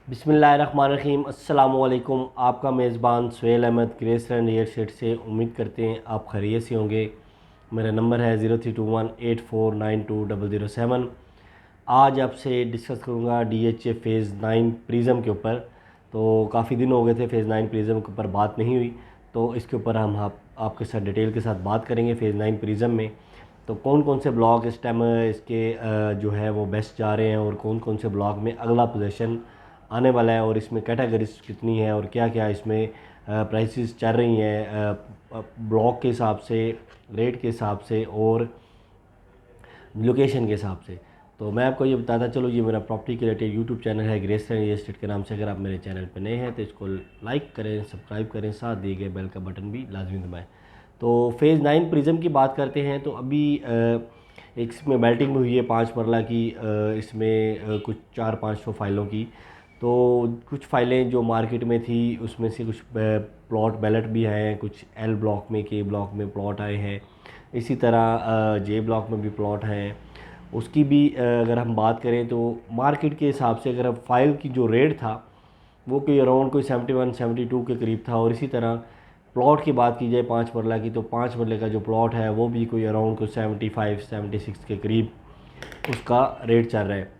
बिस्मिल्लाहिर्रहमानिर्रहीम। अस्सलामुअलैकुम। आपका मेज़बान Suhail Ahmed Grace Land Real Estate से। उम्मीद करते हैं आप खैरियत से होंगे। मेरा नंबर है 032184920007। आज आपसे डिस्कस करूँगा DHA फ़ेज़ 9 प्रिज़म के ऊपर। तो काफ़ी दिन हो गए थे फ़ेज़ 9 प्रिज़म के ऊपर बात नहीं हुई, तो इसके ऊपर हम आपके साथ डिटेल के साथ बात करेंगे। फ़ेज़ 9 प्रिज़म में तो कौन कौन से ब्लॉक इस टाइम इसके जो है वो बेस्ट जा रहे हैं, और कौन कौन से ब्लॉक में अगला पोजीशन आने वाला है, और इसमें कैटेगरीज कितनी है, और क्या क्या इसमें प्राइसेस चल रही हैं ब्लॉक के हिसाब से, रेट के हिसाब से और लोकेशन के हिसाब से। तो मैं आपको ये बताता चलो, ये मेरा प्रॉपर्टी के रिलेटेड यूट्यूब चैनल है ग्रेस लैंड रियल एस्टेट के नाम से। अगर आप मेरे चैनल पर नए हैं तो इसको लाइक करें, सब्सक्राइब करें, साथ दिए गए बेल का बटन भी लाजमी दबाएँ। तो फ़ेज़ 9 प्रिज़म की बात करते हैं तो अभी एक इसमें बेल्टिंग भी हुई है 5 मरला की। इसमें कुछ 400-500 फाइलों की। तो कुछ फ़ाइलें जो मार्केट में थी उसमें से कुछ प्लॉट बैलेट भी हैं, कुछ एल ब्लॉक में, के ब्लॉक में प्लॉट आए हैं। इसी तरह जे ब्लॉक में भी प्लॉट हैं। उसकी भी अगर हम बात करें तो मार्केट के हिसाब से अगर हम फ़ाइल की जो रेट था वो कोई अराउंड कोई 71-72 के करीब था। और इसी तरह प्लॉट की बात की जाए 5 मरला की, तो 5 मरले का जो प्लॉट है वो भी कोई अराउंड कोई 75-76 के करीब उसका रेट चल रहा है।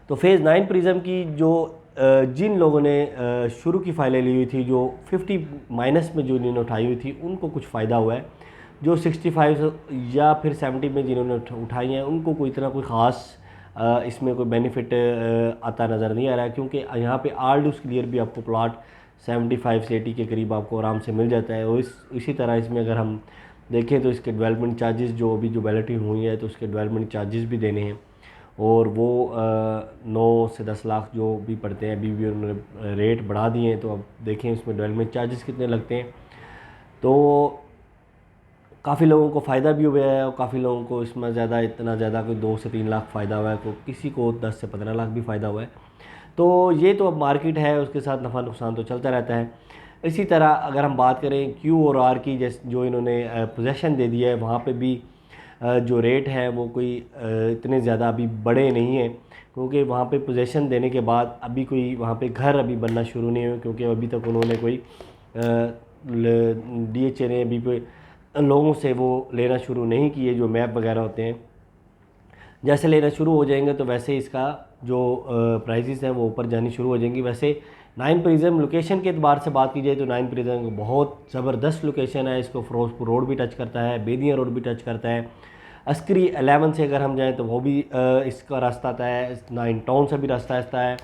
तो फ़ेज़ 9 प्रिज़म की जो जिन लोगों ने शुरू की फ़ाइलें ली हुई थी, जो 50 माइनस में जो इन्होंने उठाई हुई थी, उनको कुछ फ़ायदा हुआ है। जो 65 या फिर 70 में जिन्होंने उठाई हैं उनको कोई इतना कोई ख़ास इसमें कोई बेनिफिट आता नज़र नहीं आ रहा है, क्योंकि यहाँ पे आल डूस क्लियर भी आपको प्लॉट 75 से 80 के करीब आपको आराम से मिल जाता है। और इसी तरह इसमें अगर हम देखें तो इसके डेवलपमेंट चार्जेस जो अभी जो बैलेटिंग हुई है तो उसके डेवलपमेंट चार्जेस भी देने हैं, और वो 9 से 10 लाख जो भी पड़ते हैं। अभी भी उन्होंने रेट बढ़ा दिए हैं, तो अब देखें इसमें डेवलपमेंट चार्जेस कितने लगते हैं। तो काफ़ी लोगों को फ़ायदा भी हुआ है, और काफ़ी लोगों को इसमें इतना ज़्यादा कोई 2 से 3 लाख फ़ायदा हुआ है, तो किसी को 10 से 15 लाख भी फ़ायदा हुआ है। तो ये तो अब मार्केट है, उसके साथ नफ़ा नुकसान तो चलता रहता है। इसी तरह अगर हम बात करें क्यू और आर की, जैसे जो इन्होंने पोजेसन दे दिया है, वहाँ पे भी जो रेट है वो कोई इतने ज़्यादा अभी बड़े नहीं हैं, क्योंकि वहाँ पे पोजेसन देने के बाद अभी कोई वहाँ पे घर अभी बनना शुरू नहीं हुए, क्योंकि अभी तक उन्होंने कोई DHA ने अभी कोई लोगों से वो लेना शुरू नहीं किए, जो मैप वगैरह होते हैं। जैसे लेना शुरू हो जाएंगे तो वैसे इसका जो प्राइसेस हैं वो ऊपर जानी शुरू हो जाएंगी। वैसे 9 प्रिज़म लोकेशन के एतबार से बात की जाए तो 9 प्रिज़म बहुत ज़बरदस्त लोकेशन है। इसको फ़िरोज़पुर रोड भी टच करता है, बेदिया रोड भी टच करता है। अस्करी 11 से अगर हम जाएँ तो वो भी इसका रास्ता आता है, 9 टाउन से भी रास्ता आता है।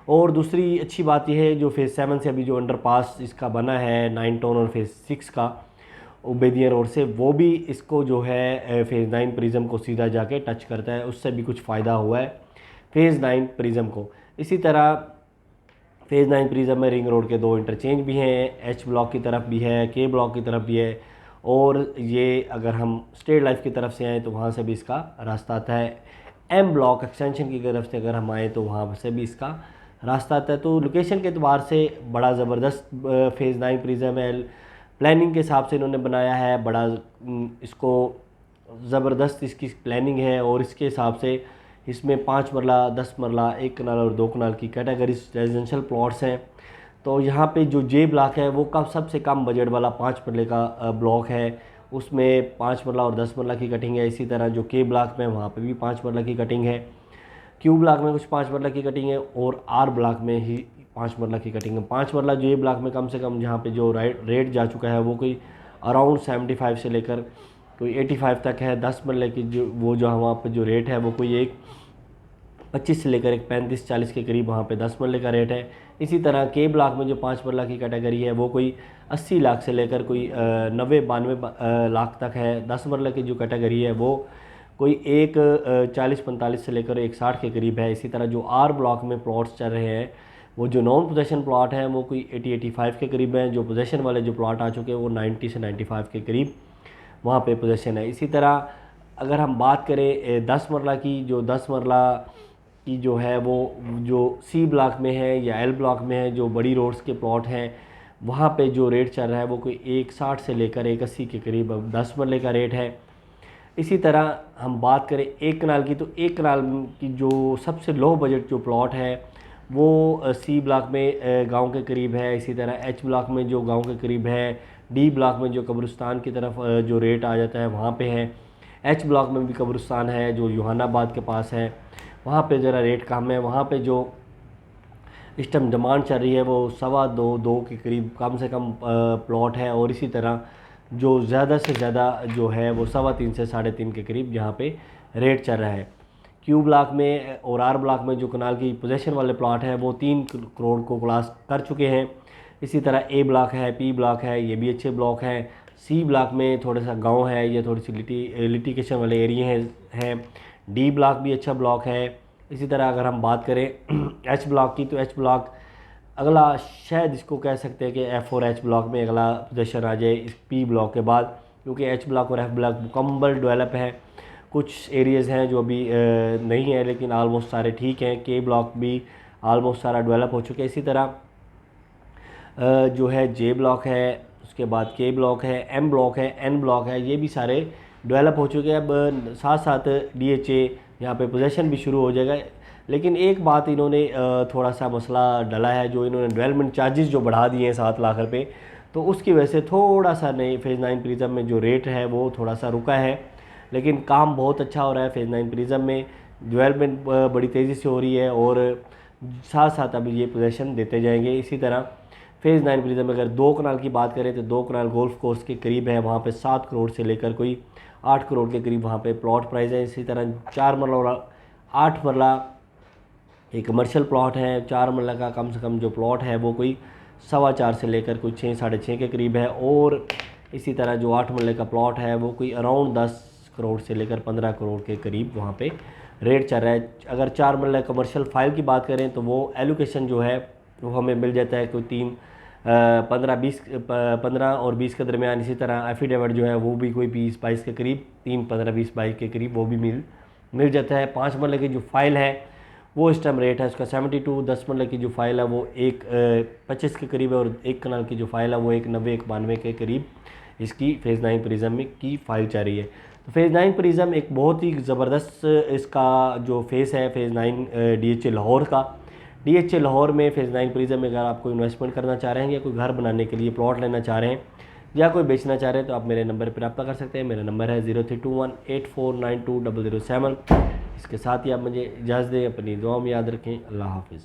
और दूसरी अच्छी बात यह है जो फ़ेज़ 7 से अभी जो अंडरपास इसका बना है 9 टाउन और फ़ेज़ 6 का उबेदिया रोड से, वो भी इसको जो है फ़ेज़ 9 प्रिज़म को सीधा जाके टच करता है। उससे भी कुछ फ़ायदा हुआ है फ़ेज़ 9 प्रिज़म को। इसी तरह फ़ेज़ 9 प्रिज़म में रिंग रोड के 2 इंटरचेंज भी हैं, एच ब्लॉक की तरफ भी है, के ब्लॉक की तरफ भी है। और ये अगर हम स्टेट लाइफ की तरफ से आएँ तो वहाँ से भी इसका रास्ता आता है। एम ब्लॉक एक्सटेंशन की तरफ से अगर हम आएँ तो वहाँ से भी इसका रास्ता आता है। तो लोकेशन के अतबार से बड़ा ज़बरदस्त फ़ेज़ 9 प्रिज़म है। प्लानिंग के हिसाब से इन्होंने बनाया है, बड़ा इसको ज़बरदस्त इसकी प्लानिंग है। और इसके हिसाब से इसमें 5 मरला, 10 मरला, 1 कनाल और 2 कनाल की कैटेगरीज रेजिडेंशियल प्लॉट्स हैं। तो यहाँ पे जो जे ब्लॉक है वो सबसे कम बजट वाला 5 मरले का ब्लॉक है। उसमें 5 मरला और 10 मरला की कटिंग है। इसी तरह जो के ब्लॉक में वहाँ पे भी 5 मरला की कटिंग है। क्यू ब्लॉक में कुछ 5 मरला की कटिंग है, और आर ब्लॉक में ही 5 मरला की कटिंग है। 5 मरला जो ये ब्लॉक में कम से कम जहाँ पे जो रेट जा चुका है वो कोई अराउंड 75 से लेकर कोई 85 तक है। 10 मरले की जो वो जो वहाँ पे जो रेट है वो कोई एक 25 से लेकर एक 35-40 के करीब वहाँ पे 10 मरले का रेट है। इसी तरह के ब्लॉक में जो 5 मरला की कैटेगरी है वो कोई 80 लाख से लेकर कोई 90-92 लाख तक है। 10 मरले की जो कैटेगरी है वो कोई एक 40-45 से लेकर एक 60 के करीब है। इसी तरह जो आर ब्लॉक में प्लॉट्स चल रहे हैं वो जो नॉन पोजेशन प्लॉट हैं वो कोई 80-85 के करीब हैं। जो पोजेशन वाले जो प्लॉट आ चुके हैं वो 90 से 95 के करीब वहाँ पे पोजेशन है। इसी तरह अगर हम बात करें 10 मरला की, जो 10 मरला की जो है वो जो सी ब्लॉक में है या एल ब्लॉक में है, जो बड़ी रोड्स के प्लॉट हैं वहाँ पे जो रेट चल रहा है वो कोई 160 से लेकर 180 के करीब 10 मरले का रेट है। इसी तरह हम बात करें 1 कनाल की, तो 1 कनाल की जो सबसे लो बजट जो प्लॉट है वो सी ब्लॉक में गांव के करीब है। इसी तरह एच ब्लॉक में जो गांव के करीब है, डी ब्लॉक में जो कब्रिस्तान की तरफ जो रेट आ जाता है वहाँ पे है। एच ब्लॉक में भी कब्रिस्तान है जो यूहानाबाद के पास है, वहाँ पे ज़रा रेट कम है। वहाँ पे जो इस टाइम डिमांड चल रही है वो 2.25-2 के करीब कम से कम प्लॉट है। और इसी तरह जो ज़्यादा से ज़्यादा जो है वो 3.25 से 3.5 के करीब यहाँ पे रेट चल रहा है। क्यू ब्लॉक में और आर ब्लॉक में जो कनाल की पोजीशन वाले प्लॉट हैं वो 3 करोड़ को क्रॉस कर चुके हैं। इसी तरह ए ब्लॉक है, पी ब्लॉक है, ये भी अच्छे ब्लॉक हैं। सी ब्लॉक में थोड़ा सा गांव है, ये थोड़ी सी लिटिगेशन वाले एरिए हैं। डी ब्लॉक भी अच्छा ब्लॉक है। इसी तरह अगर हम बात करें एच ब्लॉक की, तो एच ब्लॉक अगला शायद इसको कह सकते हैं कि एफ़ और एच ब्लॉक में अगला पोजीशन आ जाए इस पी ब्लॉक के बाद, क्योंकि एच ब्लॉक और एफ ब्लॉक मुकम्मल डेवलप है। कुछ एरियाज़ हैं जो अभी नहीं है, लेकिन आलमोस्ट सारे ठीक हैं। के ब्लॉक भी आलमोस्ट सारा डेवलप हो चुका है। इसी तरह जो है जे ब्लॉक है, उसके बाद के ब्लॉक है, एम ब्लॉक है, एन ब्लॉक है, ये भी सारे डेवलप हो चुके हैं। अब साथ साथ DHA यहाँ पे पोजीशन भी शुरू हो जाएगा। लेकिन एक बात इन्होंने थोड़ा सा मसला डाला है, जो इन्होंने डेवलपमेंट चार्जेस जो बढ़ा दिए हैं 7 लाख रुपये, तो उसकी वजह से थोड़ा सा नई फेज़ 9 प्रिज्म में जो रेट है वो थोड़ा सा रुका है। लेकिन काम बहुत अच्छा हो रहा है फेज़ 9 प्रिज्म में, डेवलपमेंट बड़ी तेज़ी से हो रही है और साथ साथ अभी ये पोजीशन देते जाएंगे। इसी तरह फेज़ 9 प्रिज्म में अगर 2 कनाल की बात करें तो 2 कनाल गोल्फ कोर्स के करीब है, वहाँ पे 7 करोड़ से लेकर कोई 8 करोड़ के करीब वहाँ पे प्लॉट प्राइस है। इसी तरह 4 मरला 8 मरला एक कमर्शियल प्लॉट है। 4 मरला का कम से कम जो प्लॉट है वो कोई 4.25 से लेकर कोई 6 साढ़े 6 के करीब है। और इसी तरह जो 8 मरले का प्लॉट है वो कोई अराउंड 10 करोड़ से लेकर 15 करोड़ के करीब वहाँ पे रेट चल रहा है। अगर 4 मरला कमर्शियल फाइल की बात करें तो वो एलोकेशन जो है वो हमें मिल जाता है कोई 15 और 20 के दरमियान। इसी तरह एफिडेविट जो है वो भी कोई 20-22 के करीब, 3 15 20 22 के करीब वो भी मिल जाता है। 5 मरले की जो फ़ाइल है वो इस टाइम रेट है उसका 72। 10 मरले की जो फ़ाइल है वो 1.25 के करीब है। और 1 कनाल की जो फ़ाइल है वो 1.90-1.92 के करीब इसकी फेज़ 9 प्रिज्म में की फ़ाइल चाह रही है। तो फेज़ 9 प्रिज्म एक बहुत ही ज़बरदस्त इसका जो फेज़ है फेज़ 9 DHA लाहौर का। DHA लाहौर में फेज़ 9 प्रिज्म में अगर आप कोई इन्वेस्टमेंट करना चाह रहे हैं या कोई घर बनाने के लिए प्लॉट लेना चाह रहे हैं या कोई बेचना चाह रहे हैं तो आप मेरे नंबर पर रब्ता कर सकते हैं। मेरा नंबर है 032184920007। इसके साथ ही आप मुझे इजाज़त दें, अपनी दुआ में याद रखें। अल्लाह हाफ़िज़।